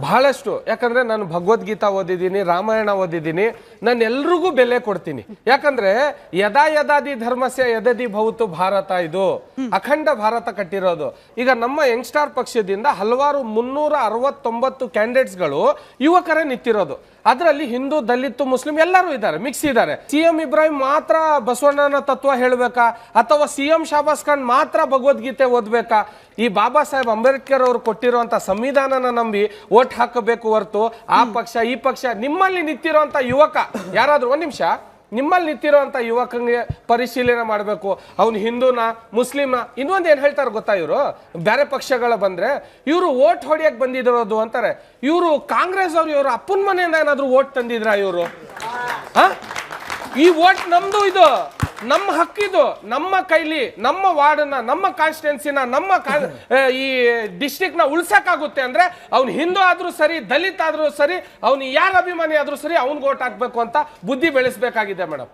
ಬಹಳಷ್ಟು. ಯಾಕಂದ್ರೆ ನಾನು ಭಗವದ್ಗೀತಾ ಓದಿದ್ದೀನಿ, ರಾಮಾಯಣ ಓದಿದ್ದೀನಿ, ನಾನು ಎಲ್ರಿಗೂ ಬೆಲೆ ಕೊಡ್ತೀನಿ. ಯಾಕಂದ್ರೆ ಯದಾ ಯದಾದಿ ಧರ್ಮಸ್ಯ ಯದದಿ ಭವತು ಭಾರತ, ಇದು ಅಖಂಡ ಭಾರತ ಕಟ್ಟಿರೋದು. ಈಗ ನಮ್ಮ ಯಂಗ್ಸ್ಟಾರ್ ಪಕ್ಷದಿಂದ ಹಲವಾರು 369 ಕ್ಯಾಂಡಿಡೇಟ್ಸ್ಗಳು ಯುವಕರೇ ನಿಂತಿರೋದು. ಅದರಲ್ಲಿ ಹಿಂದೂ, ದಲಿತ, ಮುಸ್ಲಿಂ ಎಲ್ಲರೂ ಇದ್ದಾರೆ, ಮಿಕ್ಸ್ ಇದ್ದಾರೆ. ಸಿಎಂ ಇಬ್ರಾಹಿಂ ಮಾತ್ರ ಬಸವಣ್ಣನ ತತ್ವ ಹೇಳ್ಬೇಕಾ, ಅಥವಾ ಸಿಎಂ ಶಾಬಾಸ್ ಖಾನ್ ಮಾತ್ರ ಭಗವದ್ಗೀತೆ ಓದ್ಬೇಕಾ? ಈ ಬಾಬಾ ಸಾಹೇಬ್ ಅಂಬೇಡ್ಕರ್ ಅವರು ಕೊಟ್ಟಿರುವಂತ ಸಂವಿಧಾನನ ನಂಬಿ ಓಟ್ ಹಾಕಬೇಕು ಹೊರತು ಆ ಪಕ್ಷ ಈ ಪಕ್ಷ. ನಿಮ್ಮಲ್ಲಿ ನಿಂತಿರುವಂತ ಯುವಕ ಯಾರಾದ್ರೂ, ಒಂದ್ ನಿಮಿಷ, ನಿಮ್ಮಲ್ಲಿ ನಿಂತಿರುವಂತ ಯುವಕಂಗೆ ಪರಿಶೀಲನೆ ಮಾಡಬೇಕು, ಅವ್ನು ಹಿಂದೂನಾ ಮುಸ್ಲಿಂನಾ. ಇನ್ನೊಂದು ಏನ್ ಹೇಳ್ತಾರೆ ಗೊತ್ತಾ, ಇವರು ಬೇರೆ ಪಕ್ಷಗಳ ಬಂದ್ರೆ ಇವರು ಓಟ್ ಹೊಡಿಯಕ್ ಬಂದಿರೋದು ಅಂತಾರೆ. ಇವರು ಕಾಂಗ್ರೆಸ್ ಅವ್ರು ಇವರು ಅಪ್ಪನ ಮನೆಯಿಂದ ಏನಾದ್ರು ಓಟ್ ತಂದಿದ್ರ ಇವರು? ಈ ಓಟ್ ನಮ್ದು, ಇದು ನಮ್ಮ ಹಕ್ಕಿದು, ನಮ್ಮ ಕೈಲಿ ನಮ್ಮ ವಾರ್ಡ್ನ, ನಮ್ಮ ಕಾನ್ಸ್ಟಿಟ್ಯೂನ್ಸಿನ, ನಮ್ಮ ಈ ಡಿಸ್ಟ್ರಿಕ್ಟ್ ನ ಉಳ್ಸಕ್ಕಾಗುತ್ತೆ ಅಂದ್ರೆ ಅವ್ನು ಹಿಂದೂ ಆದ್ರೂ ಸರಿ, ದಲಿತ ಆದ್ರೂ ಸರಿ, ಅವ್ನು ಯಾರ ಅಭಿಮಾನಿ ಆದ್ರೂ ಸರಿ, ಅವ್ನಿಗೆ ಓಟ್ ಹಾಕ್ಬೇಕು ಅಂತ ಬುದ್ಧಿ ಬೆಳೆಸಬೇಕಾಗಿದೆ ಮೇಡಮ್.